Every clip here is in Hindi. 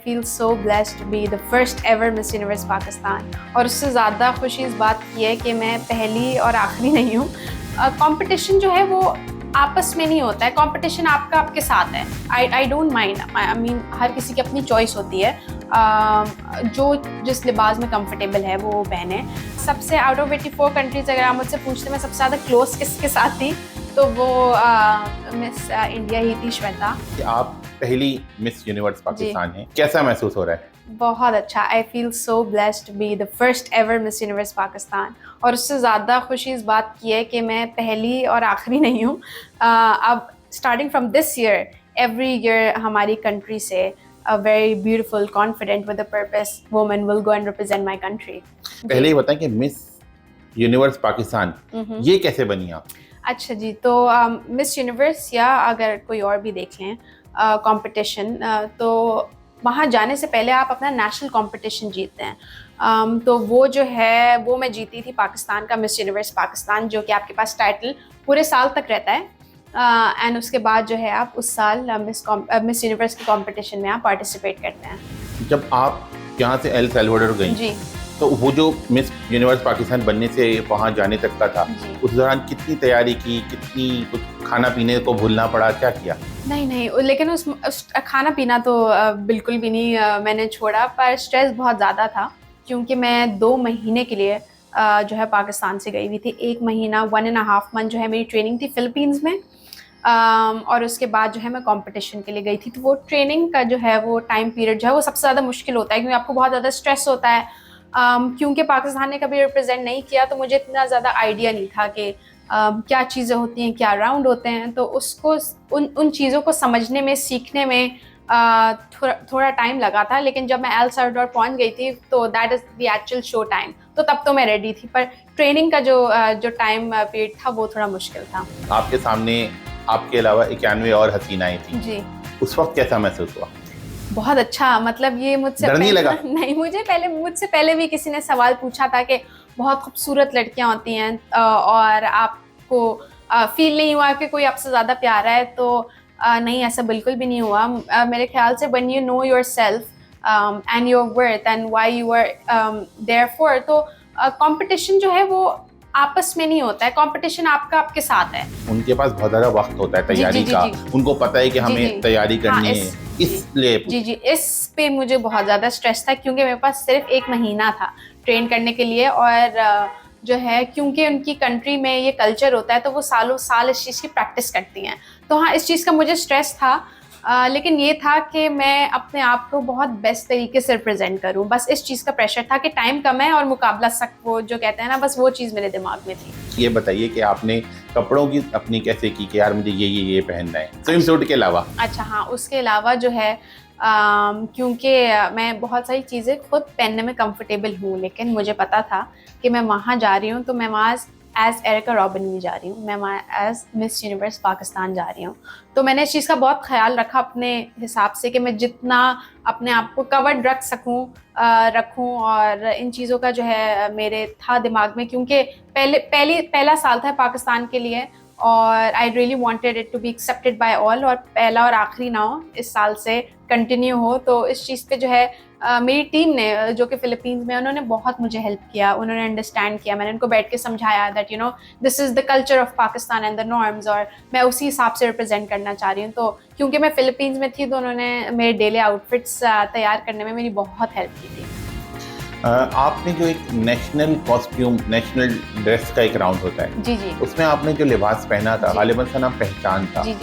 feel so blessed to be the first ever Miss Universe Pakistan. और उससे ज़्यादा खुशी इस बात की है कि मैं पहली और आखिरी नहीं हूँ। कंपटीशन जो है वो आपस में नहीं होता है, कंपटीशन आपका आपके साथ है। I don't mind, I mean हर किसी की अपनी चॉइस होती है। जो जिस लिबास में कंफर्टेबल है वो पहने। सबसे आउट ऑफ 84 कंट्रीज अगर आप मुझसे पूछते मैं सबसे ज़्यादा क्लोज किसके साथ थी तो वो मिस इंडिया ही थी, श्वेता। आप पहली मिस यूनिवर्स पाकिस्तान हैं, कैसा महसूस हो रहा है? बहुत अच्छा। I feel so blessed to be the first ever Miss Universe Pakistan. और उससे ज़्यादा खुशी इस बात की है कि मैं पहली और आखिरी नहीं हूँ। अब starting from this year, every year हमारी कंट्री से a very beautiful, confident, with a purpose woman will go and represent my country. पहले ही बताएं कि मिस यूनिवर्स पाकिस्तान ये कैसे बनी आप? अच्छा जी, तो मिस यूनिवर्स या अगर कोई और भी देख लें कंपटीशन, तो वहाँ जाने से पहले आप अपना नेशनल कंपटीशन जीतते हैं। तो वो जो है वो मैं जीती थी पाकिस्तान का मिस यूनिवर्स पाकिस्तान, जो कि आपके पास टाइटल पूरे साल तक रहता है। एंड उसके बाद जो है आप उस साल मिस यूनिवर्स के कंपटीशन में आप पार्टिसिपेट करते हैं। जब आप यहाँ से एल सैल्वाडोर गई जी, तो वो जो मिस यूनिवर्स पाकिस्तान बनने से वहाँ जाने तक का था, उस दौरान कितनी तैयारी की, कितनी कुछ खाना पीने को भूलना पड़ा, क्या किया? नहीं, लेकिन उस खाना पीना तो बिल्कुल भी नहीं मैंने छोड़ा, पर स्ट्रेस बहुत ज़्यादा था क्योंकि मैं 2 महीने के लिए जो है पाकिस्तान से गई हुई थी। 1 महीना 1.5 मंथ जो है मेरी ट्रेनिंग थी फ़िलीपींस में। और उसके बाद जो है मैं कंपटीशन के लिए गई थी। तो वो ट्रेनिंग का जो है वो टाइम पीरियड जो है वो सबसे ज़्यादा मुश्किल होता है क्योंकि आपको बहुत ज़्यादा स्ट्रेस होता है। क्योंकि पाकिस्तान ने कभी रिप्रेजेंट नहीं किया तो मुझे इतना ज़्यादा आइडिया नहीं था कि क्या चीज़ें होती हैं, क्या राउंड होते हैं। तो उसको उन चीज़ों को समझने में, सीखने में थोड़ा टाइम लगा था। लेकिन जब मैं एल सल्वाडोर पहुंच गई थी तो that is the actual show time, तो तब तो मैं रेडी थी। पर ट्रेनिंग का जो टाइम पीरियड था वो थोड़ा मुश्किल था। आपके सामने आपके अलावा 91 और हसीनाएं थी जी, उस वक्त कैसा महसूस हुआ? बहुत अच्छा। मतलब ये मुझसे डर नहीं लगा? नहीं, मुझसे पहले भी किसी ने सवाल पूछा था कि बहुत खूबसूरत लड़कियां होती हैं और आपको फील नहीं हुआ कि कोई आपसे ज़्यादा प्यारा है? तो नहीं, ऐसा बिल्कुल भी नहीं हुआ। मेरे ख्याल से when you know yourself and your worth and why you are there for, तो कंपटीशन जो है वो आपस में नहीं होता है, कंपटीशन आपका आपके साथ है। उनके पास बहुत ज़्यादा वक्त होता है तैयारी जी, का, जी। उनको पता है कि हमें तैयारी करनी है, इसलिए जी, इस पे मुझे बहुत ज़्यादा स्ट्रेस था क्योंकि मेरे पास सिर्फ 1 महीना था ट्रेन करने के लिए। और जो है क्योंकि उनकी कंट्री में ये कल्चर होता है तो वो सालों साल इस चीज़ की प्रैक्टिस करती हैं। तो हाँ, इस चीज़ का मुझे स्ट्रेस था। लेकिन ये था कि मैं अपने आप को बहुत बेस्ट तरीके से रिप्रेजेंट करूं। बस इस चीज़ का प्रेशर था कि टाइम कम है और मुकाबला सख्त, वो जो कहते हैं ना, बस वो चीज़ मेरे दिमाग में थी। ये बताइए कि आपने कपड़ों की अपनी कैसे की कि यार मुझे ये पहनना है, स्विम सूट के अलावा? अच्छा हाँ, उसके अलावा जो है क्योंकि मैं बहुत सारी चीज़ें खुद पहनने में कंफर्टेबल हूँ, लेकिन मुझे पता था कि मैं वहाँ जा रही हूँ तो मैं वहाँ एज एरिका रॉबिन नहीं जा रही हूँ, मैं वहाँ एज मिस यूनिवर्स पाकिस्तान जा रही हूँ। तो मैंने इस चीज़ का बहुत ख्याल रखा अपने हिसाब से कि मैं जितना अपने आप को कवर्ड रखूँ और इन चीज़ों का जो है मेरे था दिमाग में, क्योंकि पहला साल था पाकिस्तान के लिए और I really wanted it to be accepted by all, और पहला और आखिरी ना हो, इस साल से कंटिन्यू हो। तो इस चीज़ पे जो है मेरी टीम ने, जो कि फ़िलीपींस में, उन्होंने बहुत मुझे हेल्प किया, उन्होंने अंडरस्टैंड किया। मैंने उनको बैठ के समझाया that you know this is the culture of Pakistan and the norms, और मैं उसी हिसाब से रिप्रेजेंट करना चाह रही हूँ। तो क्योंकि मैं फ़िलीपींस में थी तो उन्होंने मेरे डेली आउटफिट्स तैयार करने में मेरी बहुत हेल्प की थी। आपने जो एक नेशनल कॉस्ट्यूम, नेशनल ड्रेस का एक राउंड होता है, जी, उसमें आपने जो लिबास पहना था, जी। गालिबन सा नाम पहचान था, जी,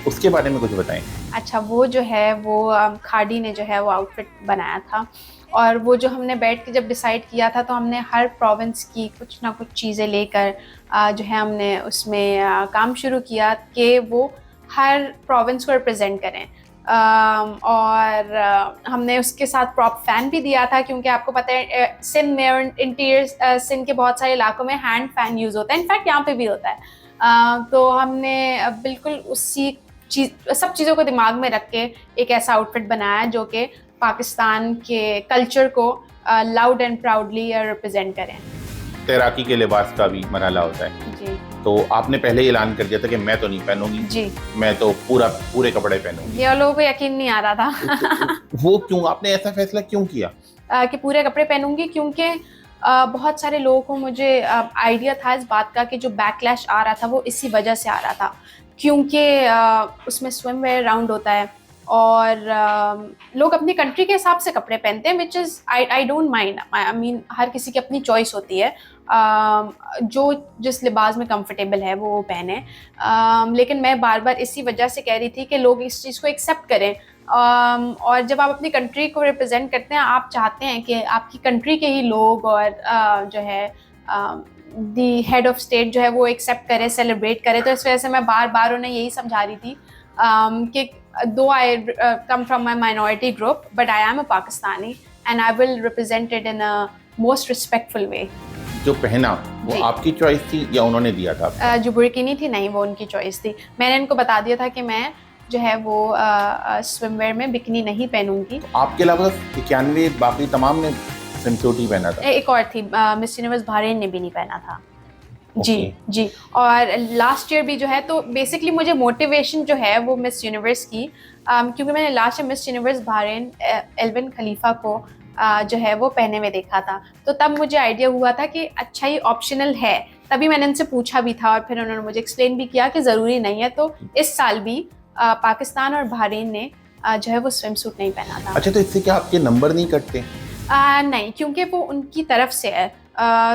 उसके बारे में कुछ बताएं। अच्छा, वो जो है वो खाड़ी ने जो है वो आउटफिट बनाया था। और वो जो हमने बैठ के जब डिसाइड किया था तो हमने हर प्रोविंस की कुछ ना कुछ चीज़ें लेकर जो है हमने उसमें काम शुरू किया कि वो हर प्रोविंस को रिप्रेजेंट करें। और हमने उसके साथ प्रॉप फ़ैन भी दिया था क्योंकि आपको पता है सिंध में और इंटीरियर सिंध के बहुत सारे इलाकों में हैंड फ़ैन यूज़ होता है, इनफैक्ट यहाँ पे भी होता है। तो हमने बिल्कुल उसी सब चीज़ों को दिमाग में रख के एक ऐसा आउटफिट बनाया जो कि पाकिस्तान के कल्चर को लाउड एंड प्राउडली रिप्रेजेंट करें। तैराकी के लिबास का भी मरहला होता है, जी, तो आपने पहले ही ऐलान कर दिया था कि मैं तो नहीं पहनूंगी जी, मैं तो पूरे कपड़े पहनूंगी ये लोगों को यकीन नहीं आ रहा था तो वो क्यों आपने ऐसा फैसला क्यों किया? कि पूरे कपड़े पहनूंगी, क्योंकि बहुत सारे लोगों को मुझे आइडिया था इस बात का कि जो बैकलैश आ रहा था वो इसी वजह से आ रहा था, क्योंकि उसमें स्विम वेयर राउंड होता है और लोग अपनी कंट्री के हिसाब से कपड़े पहनते हैं, which is I don't mind. I mean हर किसी की अपनी चॉइस होती है, जो जिस लिबास में कंफर्टेबल है वो पहने। लेकिन मैं बार बार इसी वजह से कह रही थी कि लोग इस चीज़ को एक्सेप्ट करें। और जब आप अपनी कंट्री को रिप्रेजेंट करते हैं, आप चाहते हैं कि आपकी कंट्री के ही लोग और जो है दी हेड ऑफ स्टेट जो है वो एक्सेप्ट करे, सेलिब्रेट करे। तो इस वजह से मैं बार बार उन्हें यही समझा रही थी कि though I come from my minority group, but I am a Pakistani and I will represent it in a most respectful way. जो पहना वो आपकी चॉइस थी या उन्होंने दिया था? जो बुर्किनी थी, नहीं, वो उनकी चॉइस थी। मैंने इनको बता दिया था कि मैं जो है वो स्विमवेयर में बिकनी नहीं पहनूंगी। तो आपके अलावा 91 बाकी तमाम ने स्विमसूट ही पहना था? एक और थी, मिस यूनिवर्स बहरीन ने भी नहीं पहना था। जी जी। और लास्ट ईयर भी जो है, तो बेसिकली मुझे मोटिवेशन जो है वो मिस यूनिवर्स की, क्योंकि मैंने last year Miss Universe Bahrain Elvin Khalifa को जो है वो पहने में देखा था। तो तब मुझे आइडिया हुआ था कि अच्छा ये ऑप्शनल है, तभी मैंने उनसे पूछा भी था और फिर उन्होंने मुझे एक्सप्लेन भी किया कि ज़रूरी नहीं है। तो इस साल भी पाकिस्तान और बहरीन ने जो है वो स्विम सूट नहीं पहना था। अच्छा, तो इससे क्या आपके नंबर नहीं कटते? नहीं, क्योंकि वो उनकी तरफ से है,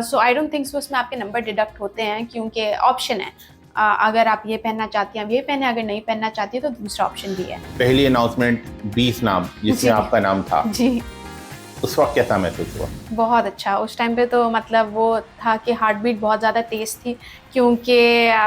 सो आई डोंट थिंक सो उसमें आपके नंबर डिडक्ट होते हैं, क्योंकि ऑप्शन है। अगर आप ये पहनना चाहती हैं आप ये पहने, अगर नहीं पहनना चाहती है तो दूसरा ऑप्शन भी है। पहली अनाउंसमेंट 20 नाम जिसमें आपका नाम था जी, उस वक्त कैसा महसूस हुआ? बहुत अच्छा। उस टाइम पे तो मतलब वो था कि हार्ट बीट बहुत ज़्यादा तेज़ थी, क्योंकि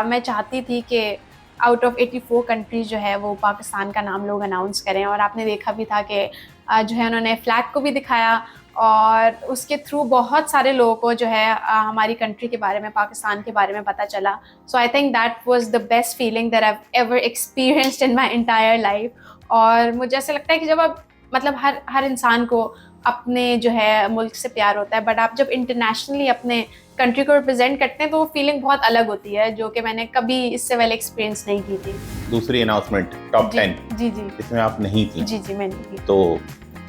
मैं चाहती थी कि आउट ऑफ 84 कंट्रीज़ जो है वो पाकिस्तान का नाम लोग अनाउंस करें। और आपने देखा भी था कि जो है उन्होंने फ्लैग को भी दिखाया और उसके थ्रू बहुत सारे लोगों को जो है हमारी कंट्री के बारे में, पाकिस्तान के बारे में पता चला। So I think that was the best feeling that I have ever experienced in my entire life. और मुझे ऐसा लगता है कि जब आप मतलब हर इंसान को अपने जो है मुल्क से प्यार होता है, बट आप जब इंटरनेशनली अपने कंट्री को रिप्रेजेंट करते हैं तो वो फीलिंग बहुत अलग होती है, जो कि मैंने कभी इससे पहले एक्सपीरियंस नहीं की थी। दूसरी अनाउंसमेंट टॉप 10 जी जी इसमें आप नहीं थी? जी जी, मैं नहीं थी। तो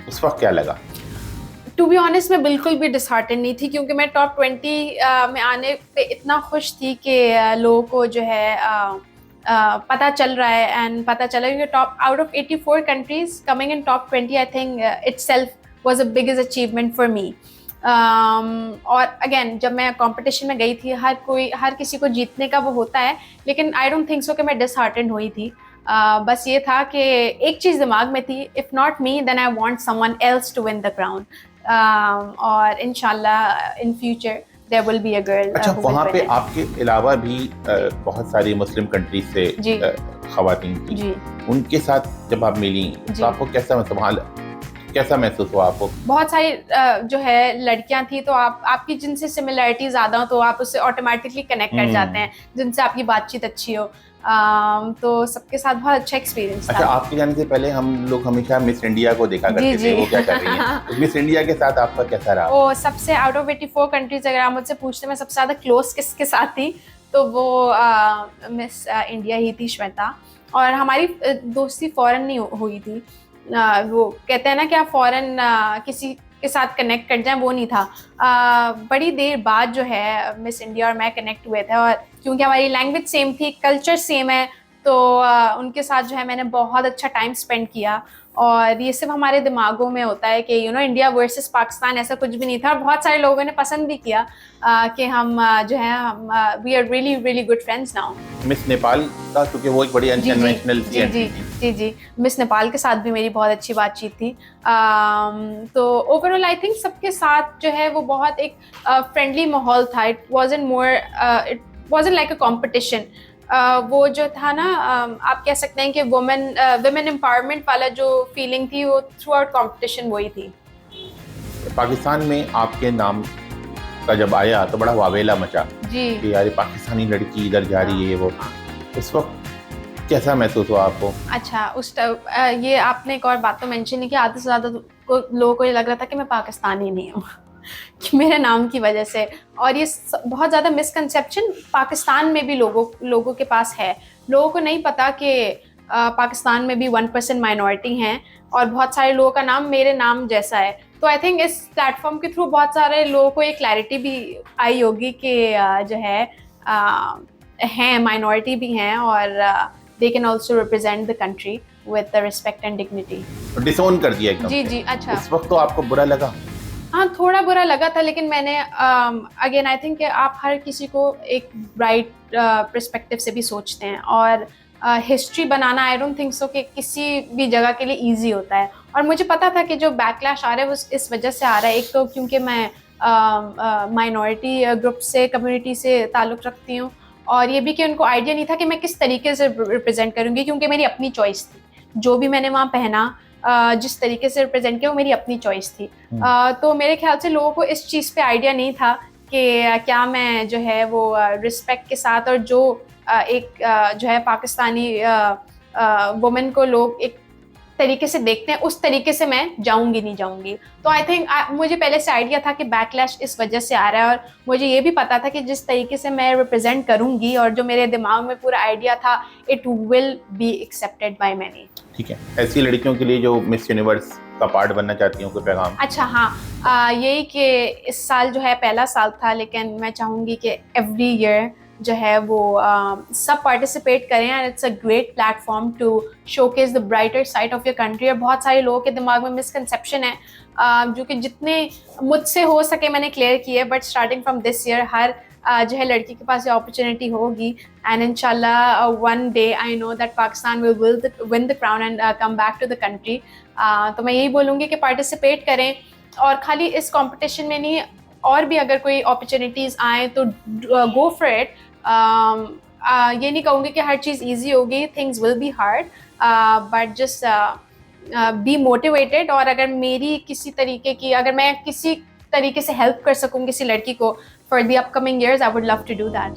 उस वक्त क्या लगा? टू बी ऑनेस्ट मैं बिल्कुल भी डिसहार्टन नहीं थी, क्योंकि मैं टॉप 20 में आने पे इतना खुश थी कि लोगों को जो है पता चल रहा है एंड पता चला, क्योंकि top out of 84 countries coming in top 20 I think itself was a biggest achievement for me. और अगेन जब मैं कंपटीशन में गई थी, हर किसी को जीतने का वो होता है, लेकिन आई डोंट थिंक सो कि मैं डिसहार्टेंड हुई थी। बस ये था कि एक चीज़ दिमाग में थी, if not me then I want someone else to win the crown. और इंशाल्लाह in future there will be a girl. अच्छा, वहाँ पे आपके अलावा भी बहुत सारी मुस्लिम कंट्रीज से खवातीन थी जी। उनके साथ जब आप मिली तो आपको कैसा महसूस हुआ आपको? बहुत सारी जो है लड़कियां थी, तो आपकी जिनसे सिमिलरिटी ज़्यादा हो तो आप उससे ऑटोमेटिकली कनेक्ट कर जाते हैं, जिनसे आपकी बातचीत अच्छी हो। तो सबके साथ बहुत अच्छा एक्सपीरियंस था। अच्छा, आपके जाने से पहले हम लोग हमेशा मिस इंडिया को देखा करते थे, वो क्या कर रही हैं? तो मिस इंडिया के साथ आपका कैसा रहा? वो सबसे आउट ऑफ 84 कंट्रीज अगर आप मुझसे पूछते मैं सबसे ज़्यादा क्लोज किसके साथ थी, तो वो मिस इंडिया ही थी, श्वेता। और हमारी दोस्ती फ़ौरन नहीं हुई थी। वो कहते हैं ना कि आप फ़ौरन किसी के साथ कनेक्ट कर जाएं, वो नहीं था। बड़ी देर बाद जो है मिस इंडिया और मैं कनेक्ट हुए थे, और क्योंकि हमारी लैंग्वेज सेम थी, कल्चर सेम है, तो उनके साथ जो है मैंने बहुत अच्छा टाइम स्पेंड किया। और ये सिर्फ हमारे दिमागों में होता है कि इंडिया वर्सेस पाकिस्तान, ऐसा कुछ भी नहीं था। और बहुत सारे लोगों ने पसंद भी किया कि हम जो है हम we are really really good friends now. Miss Nepal का, क्योंकि वो एक बड़ी अनकन्वेंशनल जी जी जी जी, मिस नेपाल के साथ भी मेरी बहुत अच्छी बातचीत थी। तो ओवरऑल आई थिंक सबके साथ जो है वो बहुत एक फ्रेंडली माहौल था। It wasn't like a competition. वो जो था ना, आप कह सकते हैं कि वुमेन एम्पावरमेंट वाला जो फीलिंग थी, वो थ्रू आउट कॉम्पिटिशन वही थी। पाकिस्तान में आपके नाम का जब आया तो बड़ा वावेला मचा जी कि यार पाकिस्तानी लड़की इधर जा रही है। वो उस वक्त कैसा महसूस हुआ आपको? अच्छा, ये आपने एक और बात तो मेंशन नहीं की, आधे से ज़्यादा लोगों को ये लग रहा था कि मैं पाकिस्तानी नहीं हूँ। कि मेरे नाम की वजह से। और ये बहुत ज़्यादा मिसकंसेप्शन पाकिस्तान में भी लोगों के पास है। लोगों को नहीं पता कि पाकिस्तान में भी 1% माइनॉरिटी हैं और बहुत सारे लोगों का नाम मेरे नाम जैसा है। तो आई थिंक इस प्लेटफॉर्म के थ्रू बहुत सारे लोगों को एक क्लैरिटी भी आई होगी कि जो है हैं, माइनॉरिटी भी हैं और they can also represent the country with the respect and dignity. डिसोन कर दिया एकदम जी से। जी। अच्छा, उस वक्त तो आपको बुरा लगा? हाँ थोड़ा बुरा लगा था, लेकिन मैंने अगेन आई थिंक आप हर किसी को एक ब्राइट पर्सपेक्टिव से भी सोचते हैं और history banana I don't think so कि किसी भी जगह के लिए इजी होता है। और मुझे पता था कि जो बैकलैश आ रहा है वो इस वजह से आ रहा है। एक तो क्योंकि मैं माइनॉरिटी ग्रुप से, कम्युनिटी से ताल्लुक़ रखती हूँ, और ये भी कि उनको आइडिया नहीं था कि मैं किस तरीके से रिप्रेजेंट करूँगी, क्योंकि मेरी अपनी चॉइस थी। जो भी मैंने वहाँ पहना, जिस तरीके से रिप्रेजेंट किया, वो मेरी अपनी चॉइस थी। तो मेरे ख्याल से लोगों को इस चीज़ पे आइडिया नहीं था कि क्या मैं जो है वो रिस्पेक्ट के साथ, और जो एक जो है पाकिस्तानी वुमेन को लोग एक तरीके से देखते हैं, उस तरीके से मैं जाऊंगी नहीं जाऊंगी। तो आई थिंक मुझे पहले से आइडिया था कि बैकलैश इस वजह से आ रहा है, और मुझे ये भी पता था कि जिस तरीके से मैं रिप्रेजेंट करूंगी और जो मेरे दिमाग में पूरा आइडिया था, it will be accepted by many. ठीक है, ऐसी लड़कियों के लिए जो मिस यूनिवर्स का पार्ट बनना चाहती हूँ, कोई पैगाम? अच्छा हाँ, यही कि इस साल जो है पहला साल था, लेकिन मैं चाहूँगी कि एवरी ईयर जो है वो सब पार्टिसिपेट करें, and it's a great platform to showcase the brighter side of your country. और बहुत सारे लोगों के दिमाग में मिसकंसेप्शन है जो कि जितने मुझसे हो सके मैंने क्लियर किए, but starting from this year हर जो है लड़की के पास ये अपॉर्चुनिटी होगी, एंड इंशाल्लाह one day I know that Pakistan will win the crown and come back to the country. तो मैं यही बोलूँगी कि पार्टिसिपेट करें, और खाली इस कंपटीशन में नहीं, और भी अगर कोई अपॉर्चुनिटीज़ आए तो गो फॉर इट। ये नहीं कहूँगी कि हर चीज़ ईजी होगी, things will be hard, but just be motivated. और अगर मेरी किसी तरीके की, अगर मैं किसी तरीके से हेल्प कर सकूँ किसी लड़की को for the upcoming years, I would love to do that.